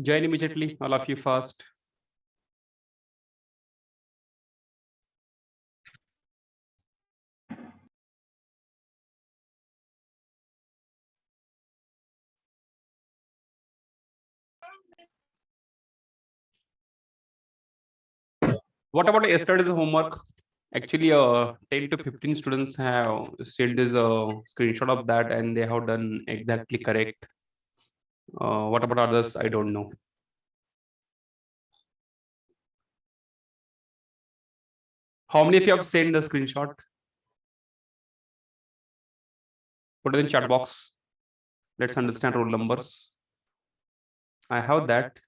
Join immediately, all of you fast. What about yesterday's homework? Actually, 10 to 15 students have sent this screenshot of that and they have done exactly correct. What about others? I don't know. How many of you have sent the screenshot? Put it in chat box. Let's understand roll numbers. I have that.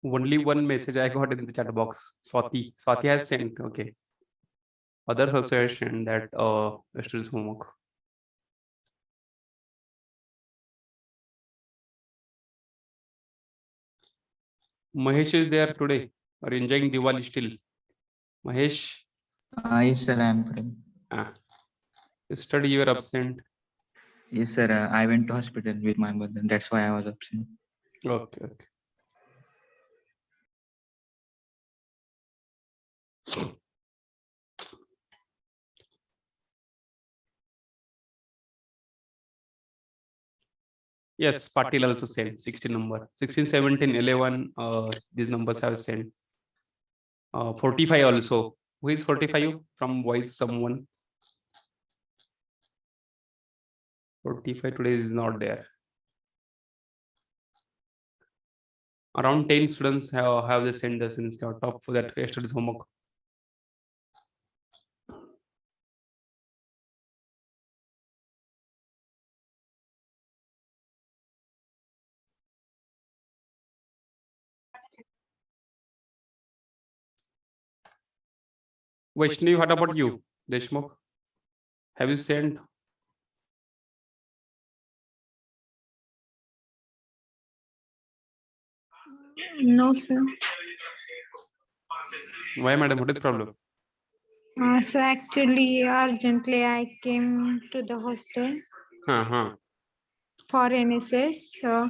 Only one message I got in the chat box. Swati. Swati has sent. Okay. Others also have sent that yesterday's homework. Mahesh is there today or enjoying Diwali still. Mahesh. Yes, sir, I am fine. Yesterday you were absent. Yes, sir, I went to hospital with my mother. That's why I was absent. Okay. Yes, Patil also sent 16 number. 16, 17, 11. These numbers have sent. 45 also. Who is 45 from voice someone? 45 today is not there. Around 10 students have they sent the screenshot of that yesterday's homework. Vaishnavi, what about you? Deshmukh? Have you sent? No, sir. Why, madam? What is problem? So actually, urgently, I came to the hostel for NSS. So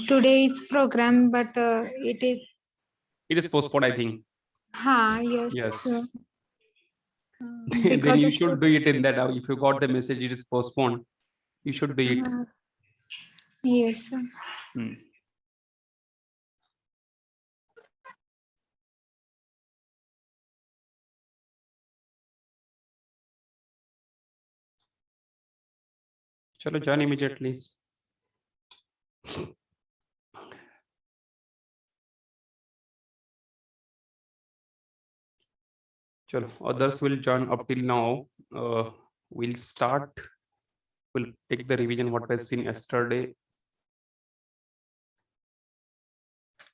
today's program, but it is postponed, I think. Yes. Yes. Because Then you of should do it in that. If you got the message, it is postponed. You should do it. Yes, sir. Chalo, join immediately. Chalo, others will join up till now. We'll start. We'll take the revision what was seen yesterday.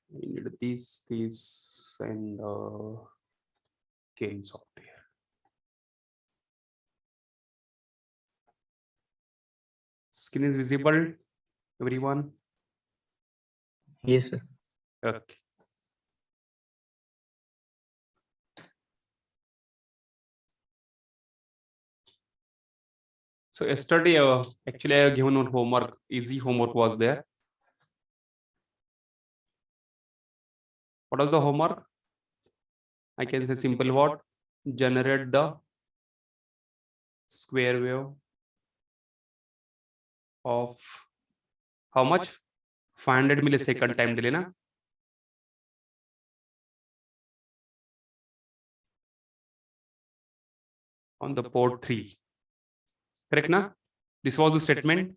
We need these, and gain software. Screen is visible, everyone? Yes, sir. Okay. So yesterday, actually, I have given one homework. Easy homework was there. What was the homework? I can say simple word. Generate the square wave of how much? 500 millisecond time delay, na? On the port 3. Correct, na? This was the statement.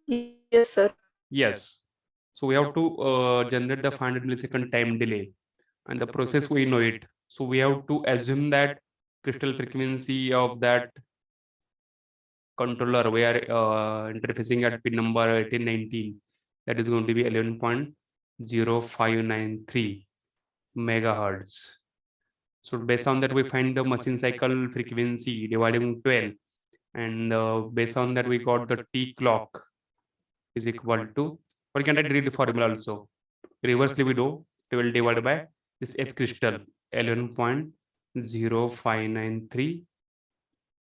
Yes, sir. Yes. So we have to generate the 500 millisecond time delay, and the process we know it. So we have to assume that crystal frequency of that controller we are interfacing at pin number 1819 That is going to be 11.0593 megahertz. So based on that, we find the machine cycle frequency dividing 12, and based on that, we got the T clock is equal to, or you can read the formula also. Reversely, we do 12 divided by this F crystal 11.0593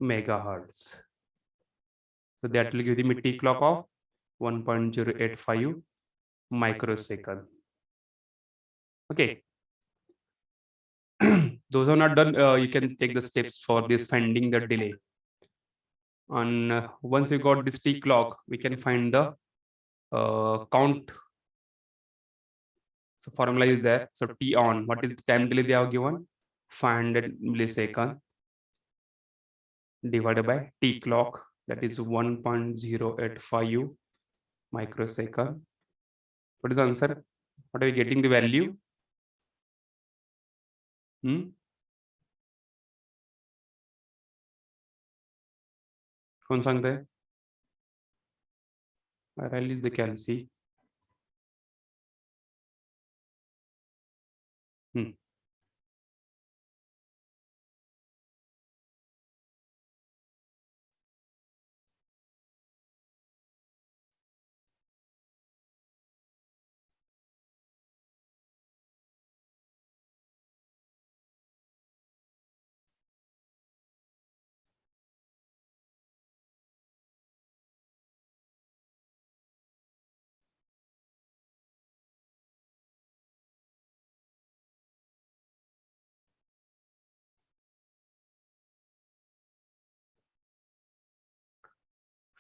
megahertz. So that will give the T clock of 1.085 microsecond. Okay. Those are not done, you can take the steps for this finding the delay. And once we got this T clock, we can find the count. So formula is there. So T on, what is the time delay they have given? 500 millisecond divided by T clock, that is 1.085 microsecond. What is the answer? What are we getting the value? कौन सांगता है? I release the calci.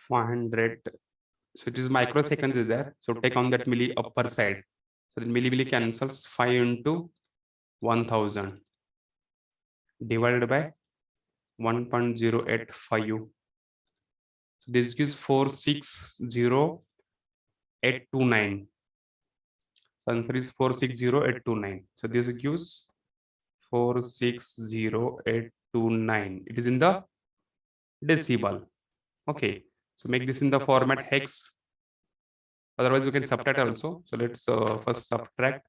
500. So it is microseconds is there. So take on that milli upper side. So the milli cancels 5 into 1000 divided by 1.085. So this gives 460829. So answer is 460829. So this gives 460829. It is in the decibel. Okay. So make this in the format hex. Otherwise, we can subtract also. So let's first subtract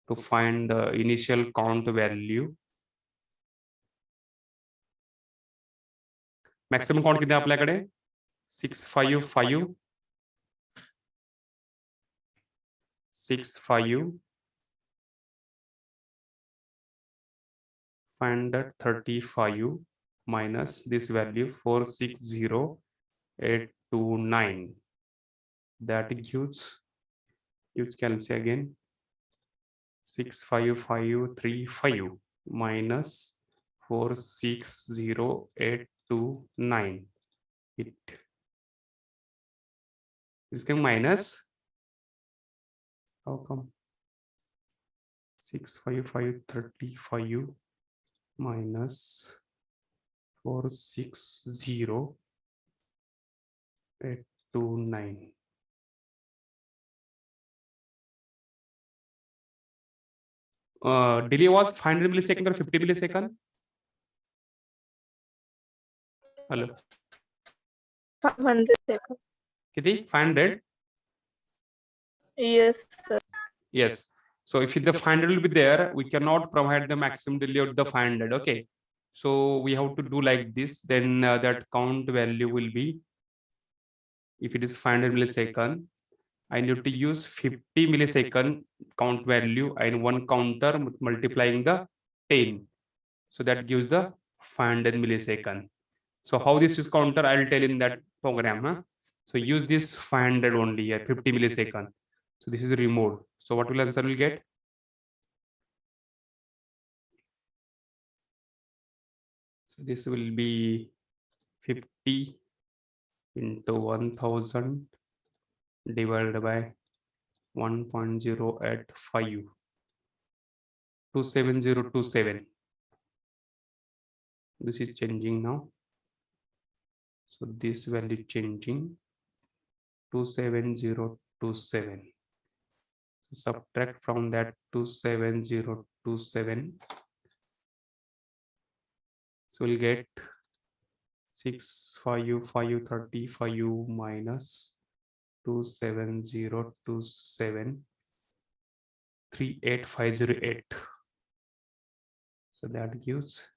to find the initial count value. Maximum count किती आपल्याकडे 655 535 minus this value 460829. That gives, you can say again, 65535 minus 460829. It is coming minus, how come? 65535 minus 460829. Delay was 500 millisecond or 50 millisecond? Hello. 500 seconds. Kitty? 500? Yes, sir. Yes. So if the 500 will be there, we cannot provide the maximum delay of the 500. Okay. So we have to do like this. Then that count value will be, if it is 500 millisecond, I need to use 50 millisecond count value and one counter multiplying the 10. So that gives the 500 millisecond. So how this is counter, I'll tell in that program. Huh? So use this 500 only here, 50 millisecond. So this is removed. So what will answer will get? So this will be 50 into 1000 divided by 1.085. 27027. This is changing now. So this value changing 27027. So subtract from that 27027. So we'll get 65535 minus 27027 38508. So that gives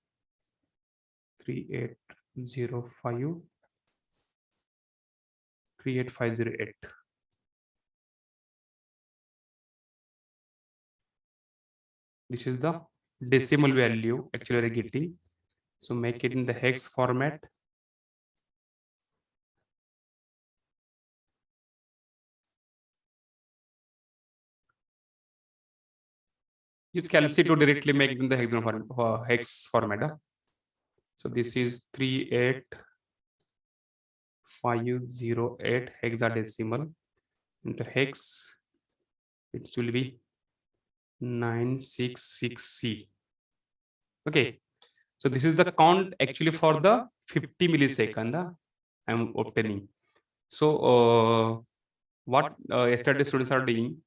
3805 38508. This is the decimal value actually we're getting. So make it in the hex format. Use Calci to directly make it in the hex format. So this is 38508 hexadecimal into hex. It will be 966C. Okay. So this is the count actually for the 50 millisecond I'm obtaining. So what yesterday students are doing,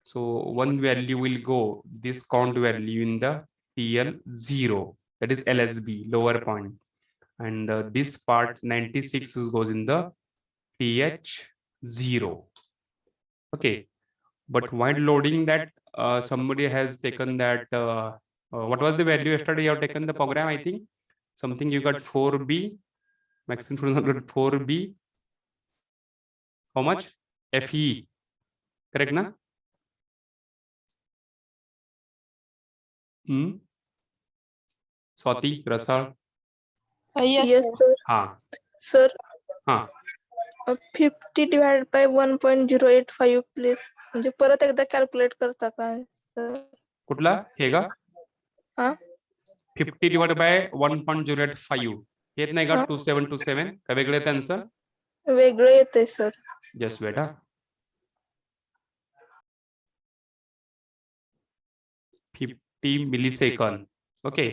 so one value will go this count value in the TL0, that is LSB, lower point, and this part 96 goes in the TH0. Okay, but while loading that somebody has taken that what was the value yesterday you have taken the program? I think something you got 4B, maximum students got 4B. How much? FE, correct na? Swati, Rasal. Yes, sir. हाँ Sir, हाँ 50 divided by 1.085 please. म्हणजे परत एकदा calculate करता का sir? कुठला हेगा हा 50 divided by 1.085 येत नाही का हा. 2727 का वेगळे आहे त्यांचं? वेगळं येतंय sir. Just wait. 50 millisecond. Okay,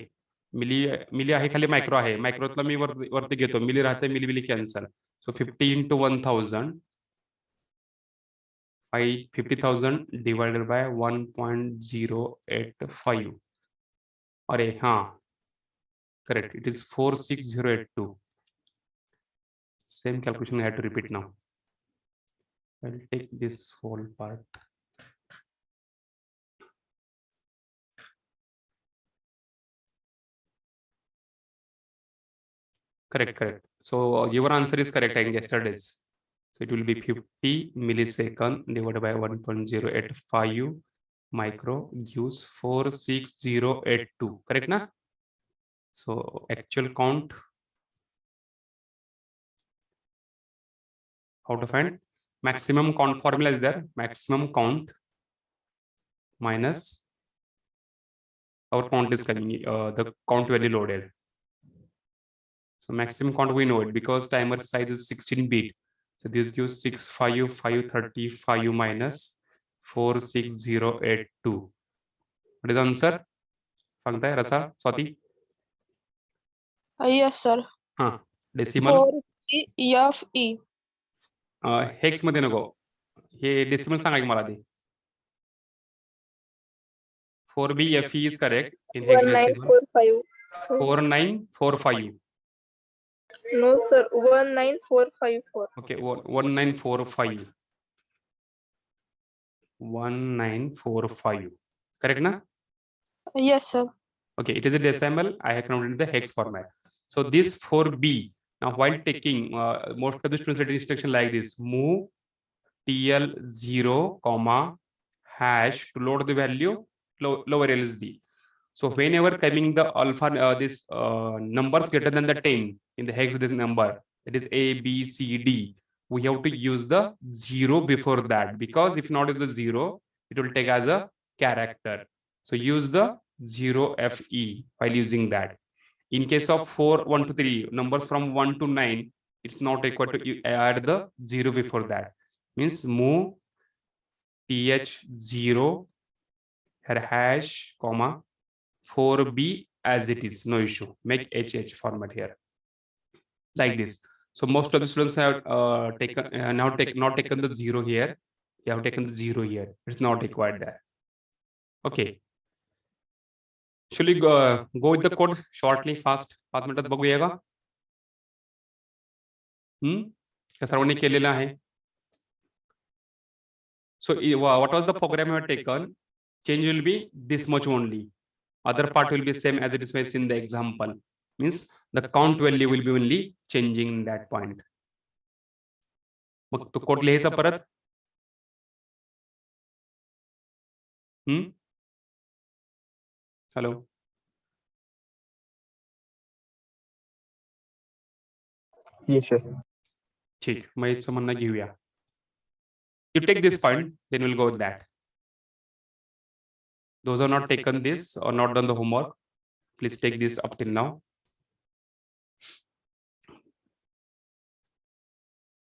milli आहे खाली मायक्रो आहे, मायक्रोतला मी वरती घेतो, मिली राहते, मिली cancel. So 50 into 1000 50,000 divided by 1.085. अरे हाँ, correct, it is 46082. Same calculation I had to repeat now. I'll take this whole part. Correct. So your answer is correct, I think yesterday's. So it will be 50 millisecond divided by 1.085 micro gives 46082. Correct na? So actual count. How to find? Maximum count formula is there. Maximum count minus our count is coming, the count value loaded. So maximum count we know it because timer size is 16 bit. So this gives 65535 minus 46082. What is the answer? सांगताय रसा Swati? Yes, sir. हाँ, decimal. 4FE. Hex मध्ये नको, हे decimal सांगा की मला आधी. 4BFE is correct in hex decimal. 1945. 4945. No sir, 19454. Okay, 1945. 1945. Correct na? Yes, sir. Okay, it is a decimal. I have converted the hex format. So this 4B. Now while taking most of the students get instruction like this: move TL0, hash to load the value lower LSB. So whenever coming the alpha this numbers greater than the 10 in the hex this number, that is A, B, C, D, we have to use the 0 before that, because if not use the 0, it will take as a character. So use the 0FE while using that. In case of 4, 1, 2, 3 numbers from 1 to 9, it's not required to add the 0 before that. Means move TH0 hash, 4B as it is, no issue. Make HH format here like this. So most of the students have taken not taken the 0 here. They have taken the 0 here. It's not required there. Okay. Shall we go with the code shortly, fast? 5 मिनिटात बघूया का? सर्वांनी केलेलं आहे. So what was the program you have taken? Change will be this much only. Other part will be same as it is in the example. Means the count value will be only changing in that point. मग तो code लिहायचा परत. Hello. Yes, sir. ठीक, मग याचं म्हणणं घेऊया. You take this point, then we'll go with that. Those who are not taken this or not done the homework, please take this up till now.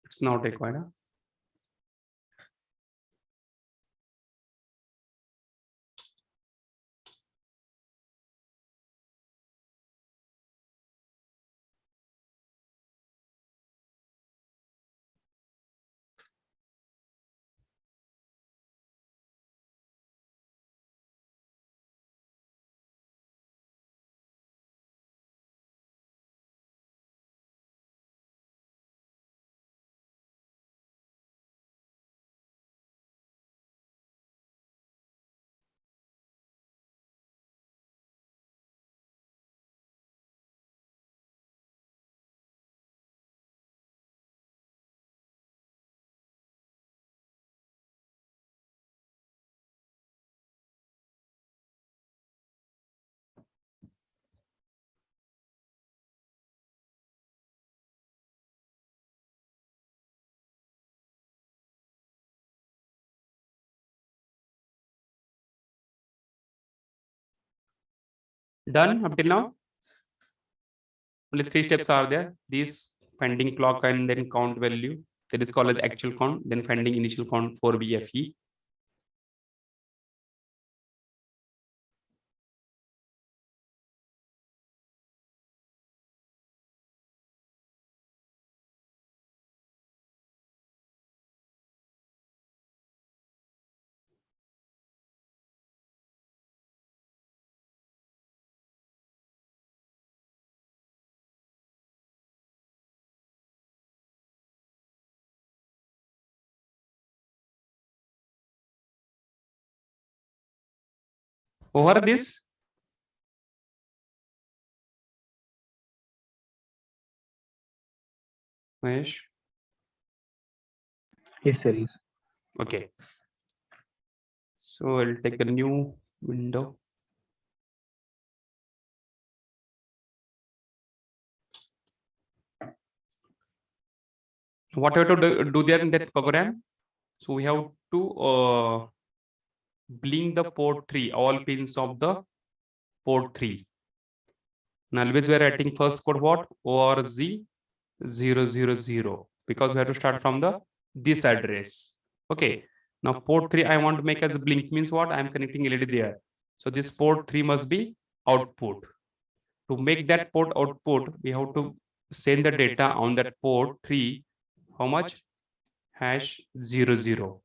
It's not required. Huh? Done up till now? Only 3 steps are there. This pending clock and then count value. That is called as actual count, then pending initial count for BFE. Over this, Mahesh. Yes, sir. Yes. Okay. So I'll take a new window. What we have to do there in that program? So we have to blink the port 3, all pins of the port 3. And always we are writing first code what? ORZ 000, because we have to start from the this address. Okay. Now port 3 I want to make as a blink, means what? I am connecting LED there. So this port 3 must be output. To make that port output, we have to send the data on that port 3. How much? Hash 00.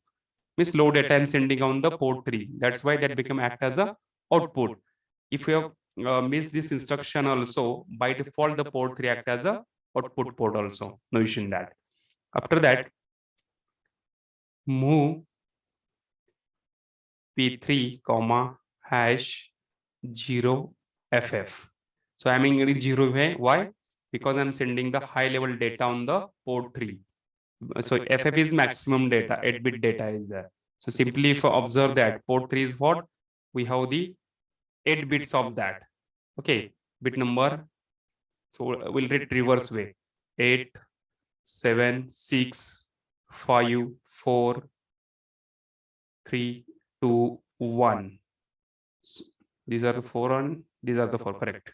Means low data I'm sending on the port 3. That's why that become act as a output. If you have missed this instruction also, by default the port 3 act as a output port also. No issue in that. After that, move P3 comma hash 0FF. So I'm in 0 way. Why? Because I'm sending the high level data on the port 3. So FF is maximum data, 8-bit data is there. So simply if you observe that port 3 is what? We have the 8 bits of that. Okay, bit number. So we'll read reverse way. 8, 7, 6, 5, 4, 3, 2, 1. So these are the 4 and these are the 4, correct.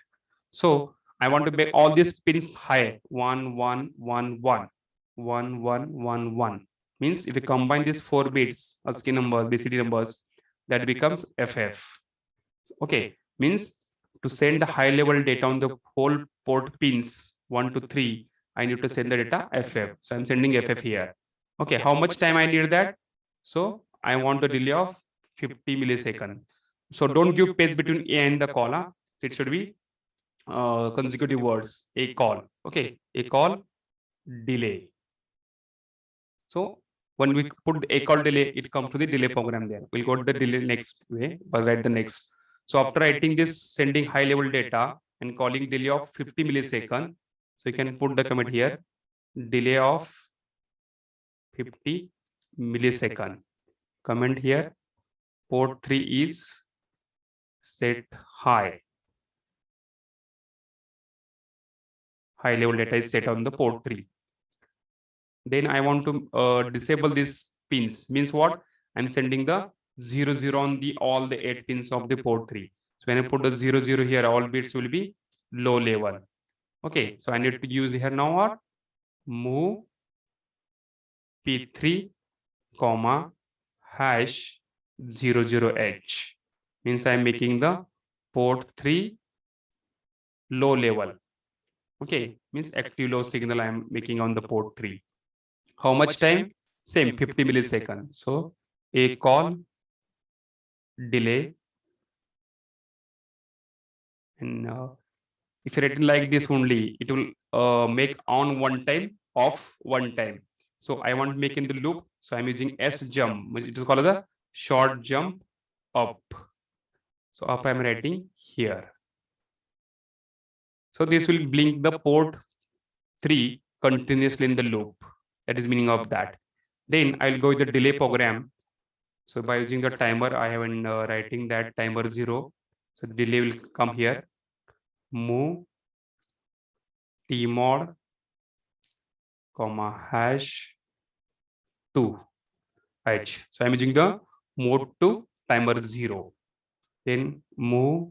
So I want to make all these pins high. 1, 1, 1, 1. 1, 1, 1, 1. Means if you combine these 4 bits, ASCII numbers, BCD numbers, that becomes FF. Okay, means to send the high level data on the whole port pins 1 to 3, I need to send the data FF. So I'm sending FF here. Okay, how much time I need that? So I want a delay of 50 milliseconds. So don't give space between A and the call. Huh? It should be consecutive words. A call. Okay, a call, delay. So when we put a call delay, it comes to the delay program there. We'll go to the delay next way, but write the next. So after writing this, sending high level data and calling delay of 50 milliseconds. So you can put the commit here, delay of 50 millisecond. Comment here, port 3 is set high. High level data is set on the port 3. Then I want to disable these pins. Means what? I'm sending the 00 on the all the 8 pins of the port 3. So when I put the 00 here, all bits will be low level. Okay, so I need to use here now what? Move P3, comma, hash 00H. Means I'm making the port 3 low level. Okay, means active low signal I'm making on the port 3. How much time? Same 50 milliseconds. So a call delay, and if you written like this only, it will make on one time, off one time. So I want to make in the loop. So I'm using S jump. It is called the short jump up. So up I'm writing here. So this will blink the port 3 continuously in the loop. That is meaning of that. Then I'll go with the delay program. So by using the timer, I have in writing that timer 0. So the delay will come here. Move tmod, comma, hash 2 h. So I'm using the mode to timer 0. Then move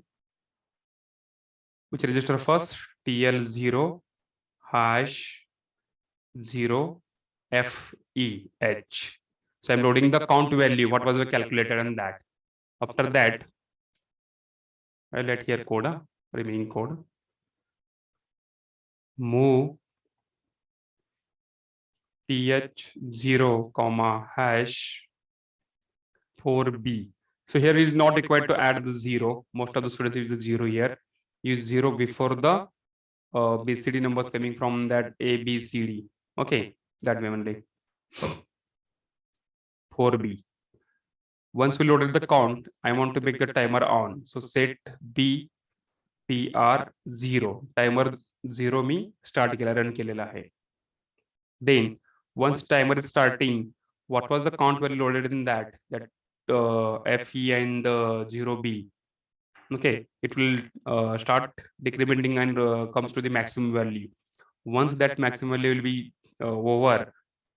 which register first? TL0 hash 0 FEH. So I'm loading the count value. What was the calculator and that? After that, I'll let here code, remaining code. Move TH0, comma, hash 4B. So here is not required to add the 0. Most of the students use the 0 here. Use 0 before the BCD numbers coming from that ABCD. Okay, that way only. 4B. Once we loaded the count, I want to make the timer on. So set B TR 0. Timer 0 me start केला run केलेला आहे. Then once timer is starting, what was the count value loaded in that? That FE and the 0B. Okay, it will start decrementing and comes to the maximum value. Once that maximum value will be over,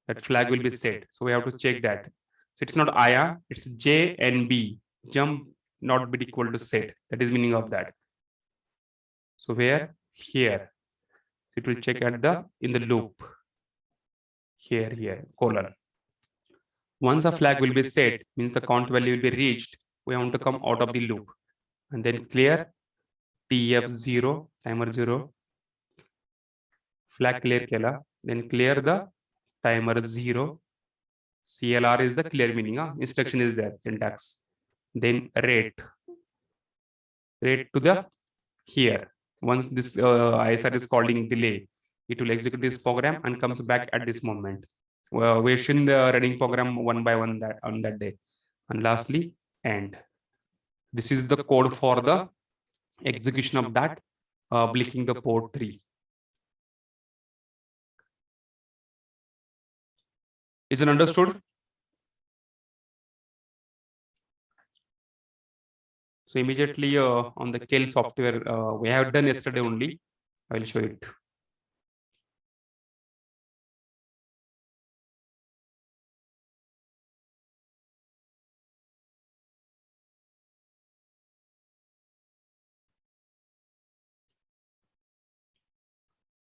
that flag will be set. So we have to check that. So it's not IA, it's J and B. Jump not be equal to set. That is meaning of that. So where? Here. It will check at the in the loop. Here, colon. Once a flag will be set, means the count value will be reached. We want to come out of the loop. And then clear TF0, timer 0. Flag clear kela. Then clear the timer 0. CLR is the clear meaning. Instruction is there, syntax. Then rate to the here. Once this ISR is calling delay, it will execute this program and comes back at this moment. We're showing the running program one by one that on that day. And lastly, end. This is the code for the execution of that blinking the port 3. Is it understood? So immediately on the Kel software, we have done yesterday only. I will show it.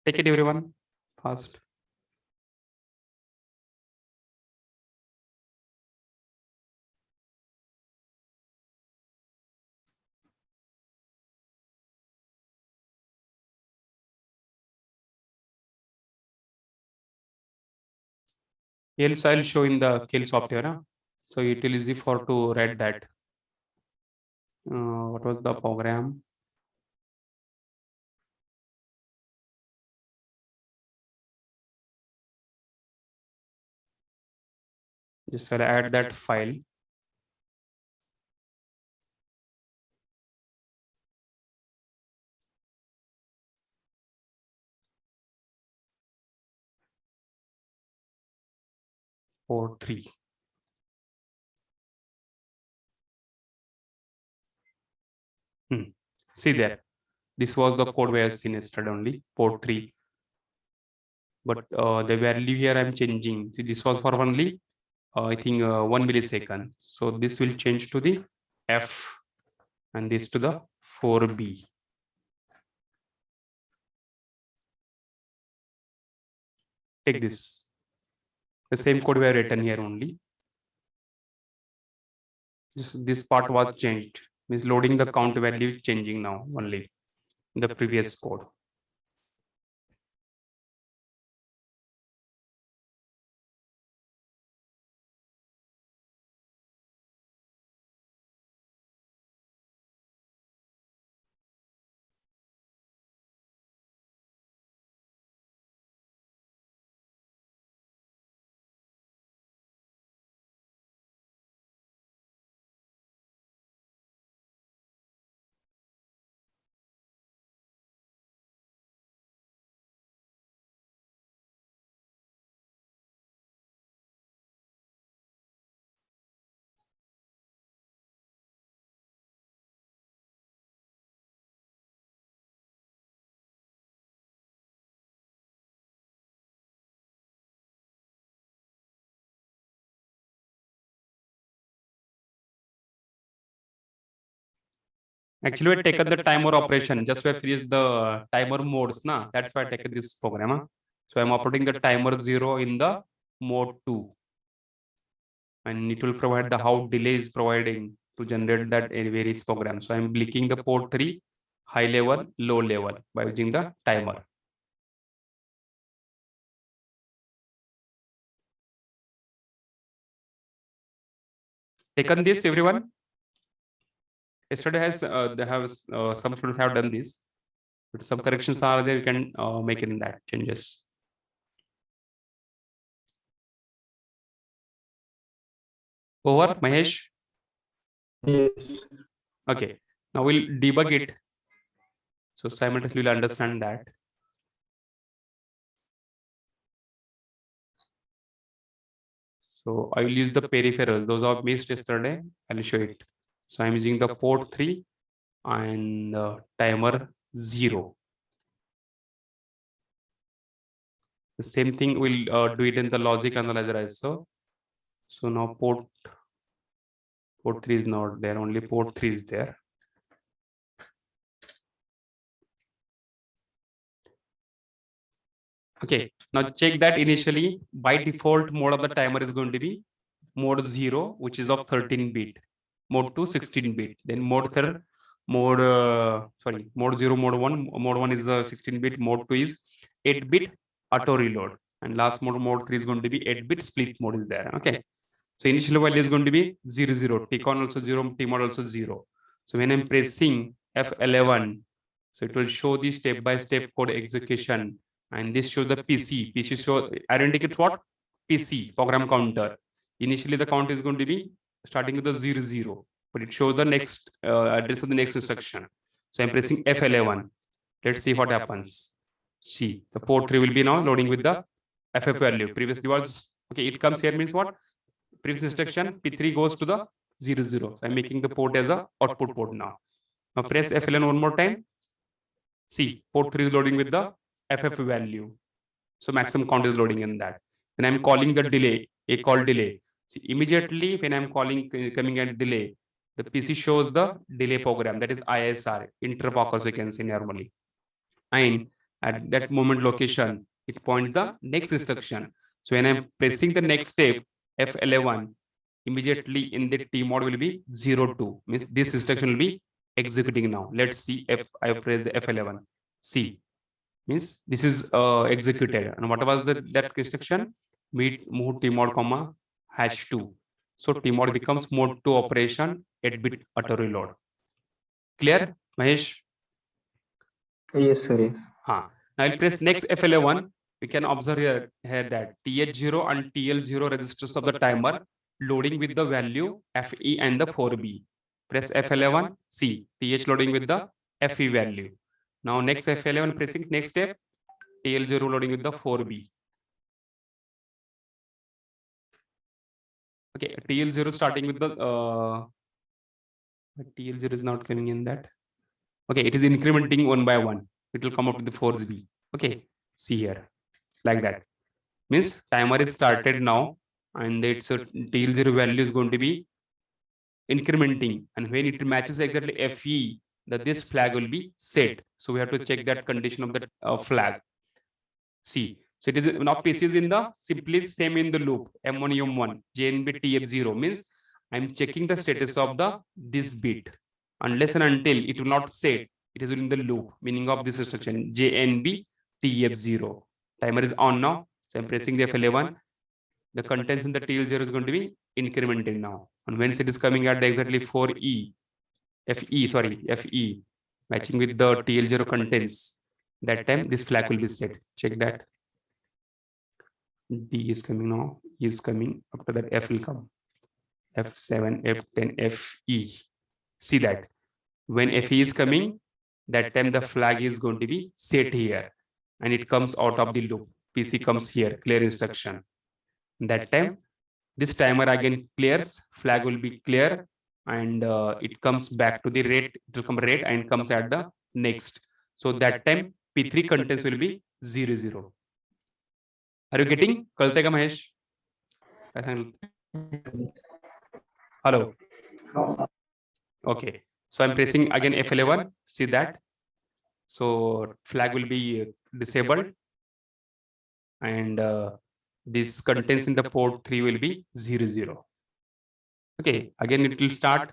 Take it, everyone, fast. Else I'll show in the Kel software. So it will easy for to write that. What was the program? Just I'll add that file. Port 3. See there. This was the code we have seen yesterday only, port 3. But the value here I'm changing. See, this was for only, I think 1 millisecond. So this will change to the F and this to the 4B. Take this. The same code we have written here only. This part was changed. Means loading the count value is changing now only in the previous code. Actually, we taken the timer operation. Just we finished the timer modes, na. That's why I taken this program. Huh? So I'm operating the timer 0 in the mode 2, and it will provide the how delay is providing to generate that in various programs. So I'm blinking the port 3, high level, low level by using the timer. Taken this, everyone. Yesterday has they have some students have done this, but some corrections are there. You can make it in that changes. Over, Mahesh. Yes. Okay, now we'll debug it. So simultaneously we'll understand that. So I will use the peripherals. Those are missed yesterday. I'll show it. So I'm using the port 3 and timer 0. The same thing we'll do it in the logic analyzer also. So now port 3 is not there, only port 3 is there. Okay, now check that initially by default mode of the timer is going to be mode 0, which is of 13-bit, mode 2 16-bit, then mode 0, mode 0, mode 1 is 16-bit, mode 2 is 8-bit auto reload, and last mode 3 is going to be 8-bit split mode is there. Okay, so initial value is going to be 0 0, tcon also 0, tmod also 0. So when I'm pressing F11, so it will show the step-by-step code execution, and this shows the PC show identifies what PC program counter. Initially the count is going to be starting with the 0 0, but it shows the next address of the next instruction. So I'm pressing F11. Let's see what happens. See, the port 3 will be now loading with the FF value. Previously was okay. It comes here means what? Previous instruction P3 goes to the 0 0. I'm making the port as a output port now. Now press F11 one more time. See, port 3 is loading with the FF value. So maximum count is loading in that. Then I'm calling the delay, a call delay. See, immediately when I'm coming at delay, the PC shows the delay program, that is ISR, interrupt occurs, you can see normally. And at that moment location, it points the next instruction. So when I'm pressing the next step, F11, immediately in the tmod will be 02, means this instruction will be executing now. Let's see if I press the F11. See, means this is executed, and what was that instruction? Move tmod comma #2. So tmod becomes mode 2 operation 8-bit auto reload. Clear, Mahesh? Yes, sir. Now I'll press next F11. We can observe here that TH0 and TL0 registers of the timer loading with the value FE and the 4B. Press F11, see TH loading with the FE value. Now next F11 pressing next step, TL0 loading with the 4B. Okay, TL0 starting with the TL0 is not coming in that. Okay, it is incrementing one by one. It will come up with the 4B. Okay, see here, like that. Means timer is started now, and its TL0 value is going to be incrementing, and when it matches exactly FE, that this flag will be set. So we have to check that condition of the flag. See, so it is now PC is in the simply same in the loop M1 M1 JNB TF0 means I'm checking the status of the this bit unless and until it will not set, it is in the loop, meaning of this instruction JNB TF0. Timer is on now, so I'm pressing the F11. The contents in the TL0 is going to be incrementing now, and once it is coming at the exactly 4E FE matching with the TL0 contents, that time this flag will be set. Check that. D is coming now, E is coming, after that F will come. F7, F10, FE. See that. When FE is coming, that time the flag is going to be set here, and it comes out of the loop. PC comes here, clear instruction. That time, this timer again clears, flag will be clear, and it comes back to the red, it will come red and comes at the next. So that time P3 contents will be 0, 0. Are you getting? Kalte ka Mahesh? Hello. Okay. So I'm pressing again F11. See that? So flag will be disabled, and this contents in the port 3 will be 0, 0. Okay. Again, it will start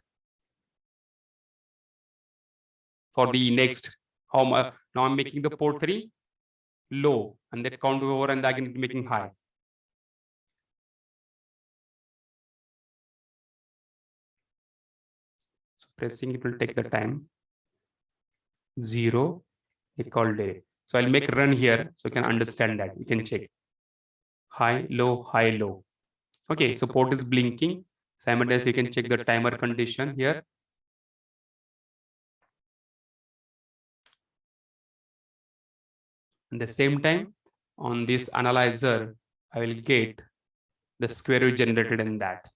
for the next. Now I'm making the port 3 low, and that count over, and again making high. So pressing it will take the time. 0, equal day. So I'll make run here so you can understand that. You can check. High, low, high, low. Okay, so port is blinking. Simultaneously, you can check the timer condition here. At the same time, on this analyzer, I will get the square root generated in that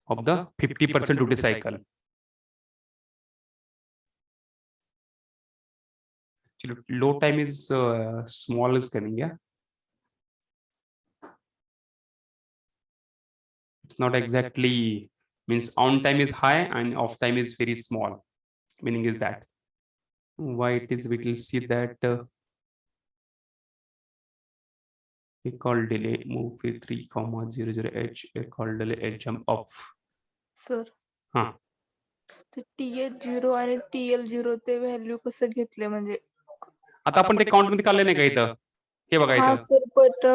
of the 50% duty cycle. Actually, low time is small is coming, yeah. It's not exactly, means on time is high and off time is very small. Meaning is that why it is, we will see that we call delay move with 3,00h a call delay edge jump off. Sir Huh. ते TH0 आणि TL0 ते value कसं घेतले म्हणजे आता आपण ते count मध्ये काढले नाही का इथं, हे बघा हा इथं. सर बट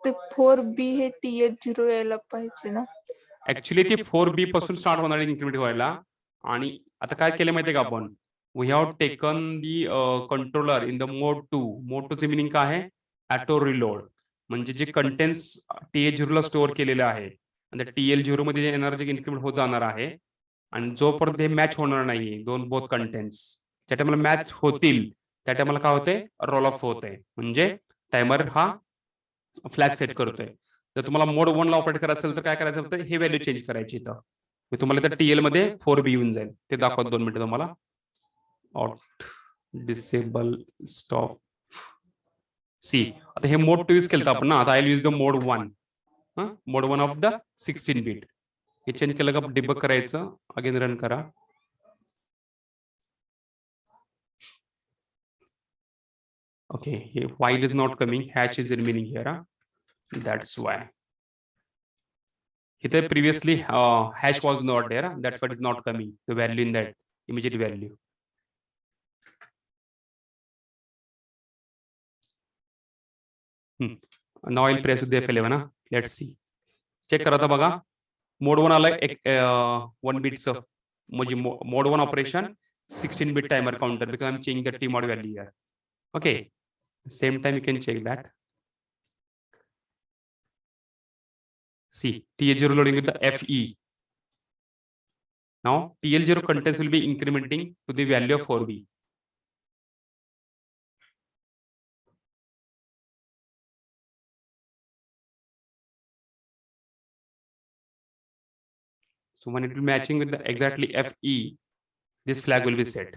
ते 4B हे TH0 यायला पाहिजे ना. ऍक्च्युली ती 4B पासून स्टार्ट होणार इन्क्रीमेंट व्हायला, आणि आता काय केलं माहितीये का आपण, we have taken the controller in the mode 2. Mode 2 चे मिनिंग काय आहे, ऑटो रिलोड. म्हणजे जे कंटेंट्स TH0 ला स्टोअर केलेले आहे आणि TL0 मध्ये एनर्जी इन्क्रीमेंट होत जाणार आहे, आणि जोपर्यंत हे मॅच होणार नाही दोन बोथ कंटेंट्स, ज्या टायमाला मॅच होतील त्या टायमाला काय होते, रोल ऑफ होते. म्हणजे टायमर हा फ्लॅग सेट करतोय. जर तुम्हाला मोड 1 ला ऑपरेट करायचं असेल तर काय करायचं होतं, हे व्हॅल्यू चेंज करायची इथं. तुम्हाला तर TL मध्ये 4B येऊन जाईल. ते दाखवत 2 मिनिटं तुम्हाला. Out disable stop. सी आता हे मोड 2 यूज केलं आपण ना, आता I will use the mode 1. Mode 1 of the 16 bit. हे चेंज केलं का डिबग करायचं, अगेन रन करा. Okay, while is not coming, hash is remaining here. That's why. Here previously hash was not there. That's why it's not coming. The value in that immediate value. Now I'll press with the F11. Let's see. Check करा था बघा. Mode 1 आला 1 bit चं. म्हणजे mode 1 operation 16 bit timer counter because I'm changing the T mod value here. Okay. Same time you can check that. See, TH0 loading with the FE. Now TL0 contents will be incrementing to the value of 4B. So when it will be matching with the exactly FE, this flag will be set.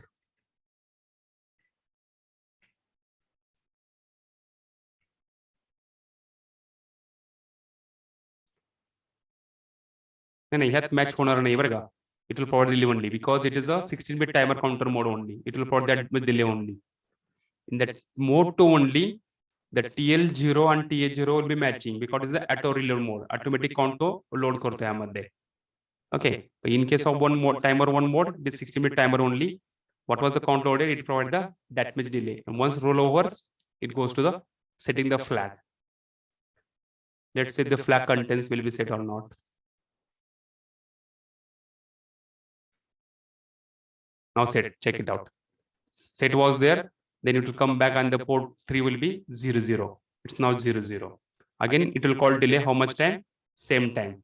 नाही ह्यात match होणार नाही बरं का. It will provide delay only because it is a 16-bit timer counter mode only. It will provide that much delay only. In that mode 2 only, the TL0 and TH0 will be matching because it is the auto reload mode. Automatic count to load करतो यामध्ये. Okay. In case of one mode, timer one mode, this 16-bit timer only. What was the count loaded? It provides the that much delay. And once rollovers, it goes to the setting the flag. Let's say the flag contents will be set or not. Now set, check it out. Set was there, then it will come back and the port 3 will be 00. It's now 00. Again, it will call delay how much time? Same time.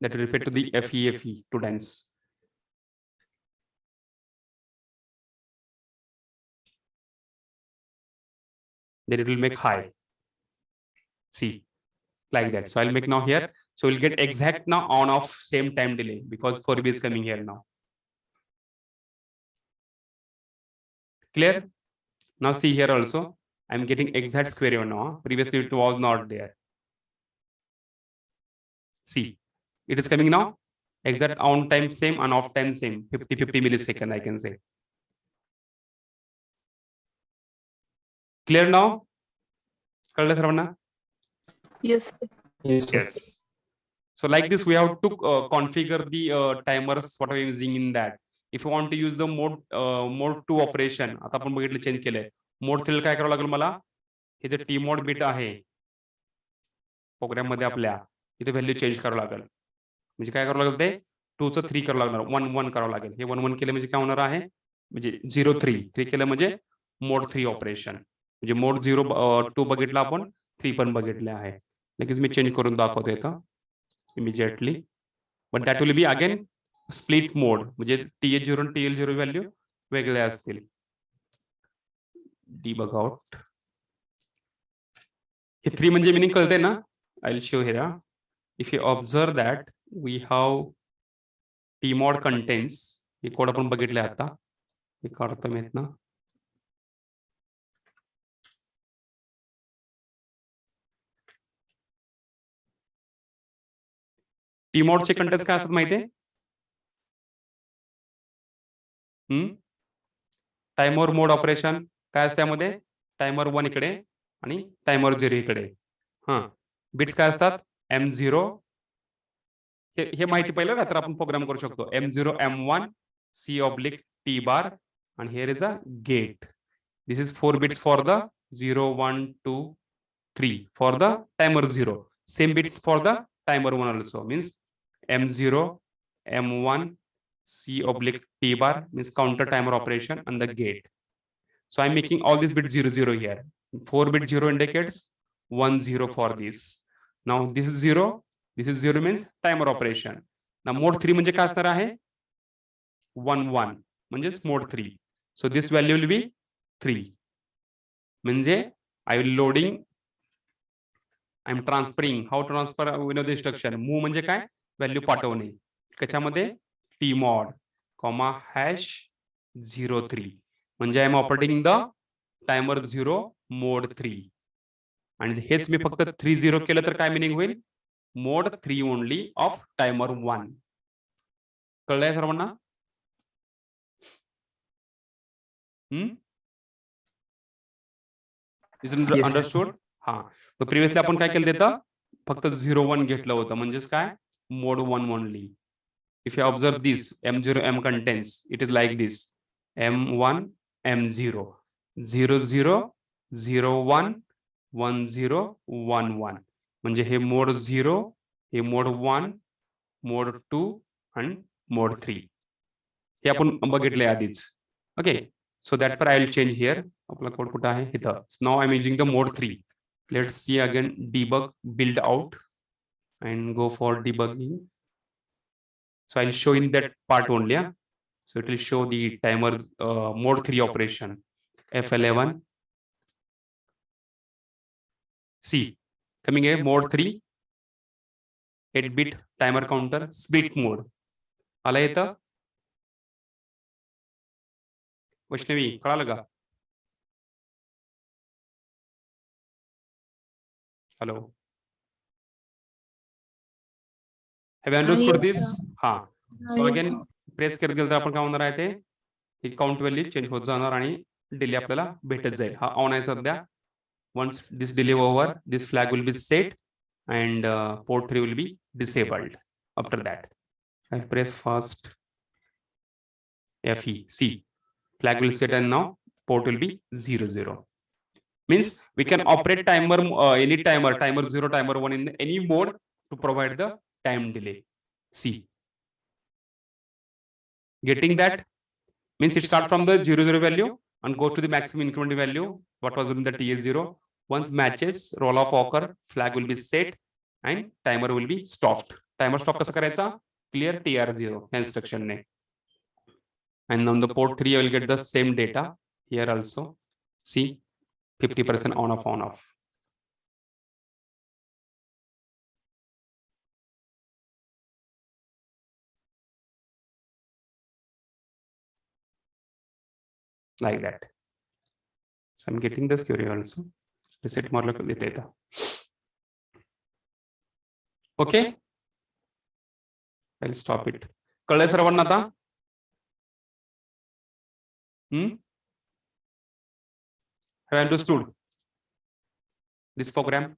That will repeat to the FE 2 times. Then it will make high. See, like that. So I'll make now here. So we'll get exact now on off same time delay because 4B is coming here now. Clear? Now see here also, I'm getting exact square wave now. Previously it was not there. See, it is coming now. Exact on time same and off time same. 50 millisecond I can say. Clear now? Yes. Yes. So like this, we have to configure the timers what we are using in that. If you want to use the mode 2 operation, आता आपण बघितलं change केलंय. Mode 3 काय करावं लागेल मला? हे जे T mode bit आहे programme मध्ये आपल्या इथे व्हॅल्यू चेंज करावं लागेल. म्हणजे काय करावं लागेल ते 2 चं 3 करावं लागणार, 1 1 करावं लागेल. हे 1 1 केलं म्हणजे काय होणार आहे? म्हणजे 0 3 3 केलं म्हणजे मोड 3 ऑपरेशन. म्हणजे मोड 2 बघितला आपण, 3 पण बघितले आहे. लगेच मी चेंज करून दाखवतो इथं immediately. But that will be again split mode. म्हणजे TH0 आणि TL0 व्हॅल्यू वेगळ्या असतील. Debug out. हे 3 म्हणजे मीनिंग कळते ना? I'll show here. If you observe that we have tmod contents. हे कोड आपण बघितले आता. हे काढतो मी इथनं. tmod चे कंटेंट्स काय असतात माहिती आहे? टाइमर मोड ऑपरेशन काय असते त्यामध्ये? टाइमर 1 इकडे आणि टाइमर 0 इकडे. बिट्स काय असतात? M0 हे माहिती पहिलं ना तर आपण प्रोग्राम करू शकतो. M0 M1 C/T bar and here is a gate. This is 4 bits for the 0 1 2 3 for the timer 0. Same bits for the timer 1 also, means M0 M1 C/T bar means counter timer operation and the gate. So I'm making all these bits 0 0 here. 4 bit 0 indicates 1 0 for this. Now this is 0. This is 0 means timer operation. Now mode 3 म्हणजे काय असणार आहे? 1 1 म्हणजेच mode 3. So this value will be 3. म्हणजे I will loading, I'm transferring. How to transfer the instruction? Move म्हणजे काय? Value पाठवणे. कशामध्ये? tmod, #03. म्हणजे I'm operating the timer 0 mode 3. आणि हेच मी फक्त 3 0 केलं तर काय मिनिंग होईल? Mode 3 only off timer 1. कळलंय सर्वांना? Is understood? हा. तर प्रिव्हियसली आपण काय केलं देतं? फक्त 0 1 घेतलं होतं, म्हणजेच काय? Mode 1 only. If you observe this M0 M contents, it is like this M1 M0 0 0 0 1 1 0 1 1. म्हणजे हे मोड 0, हे मोड 1, मोड 2 आणि मोड 3 हे आपण बघितले आधीच. ओके, सो दॅट पर आय विल चेंज हिअर. आपला कोड कुठे आहे? इथं. Now I am using the mode 3. Let's see again debug build out. and go for debugging. So I'll show in that part only. Yeah? So it will show the timer mode 3 operation. F11. See, coming here, mode 3. 8-bit timer counter, split mode. आला येतं? वैष्णवी कळालं का? Hello. Have you understood this? हा. So again press करत गेलं तर आपण काय होणार आहे ते? ही काउंट व्हॅल्यू चेंज होत जाणार आणि डिले आपल्याला भेटत जाईल. हा ऑन आहे सध्या. Once this delay over, this flag will be set and port 3 will be disabled after that. I press fast FE. See, flag will set and now port will be 00. Means we can operate timer, any timer, timer 0, timer 1 in any mode to provide the time delay. See, getting that means it starts from the 00 value and goes to the maximum increment value. What was in the TL0? Once matches, roll off occur, flag will be set and timer will be stopped. Timer stop कसा करायचा? Clear TR0 instruction ने. And on the port 3 I will get the same data here also. See, 50% on off, on off. Like that. So I'm getting this query also. Reset more like data. Okay. I'll stop it. कळलं सर्वांना आता? Have you understood this program?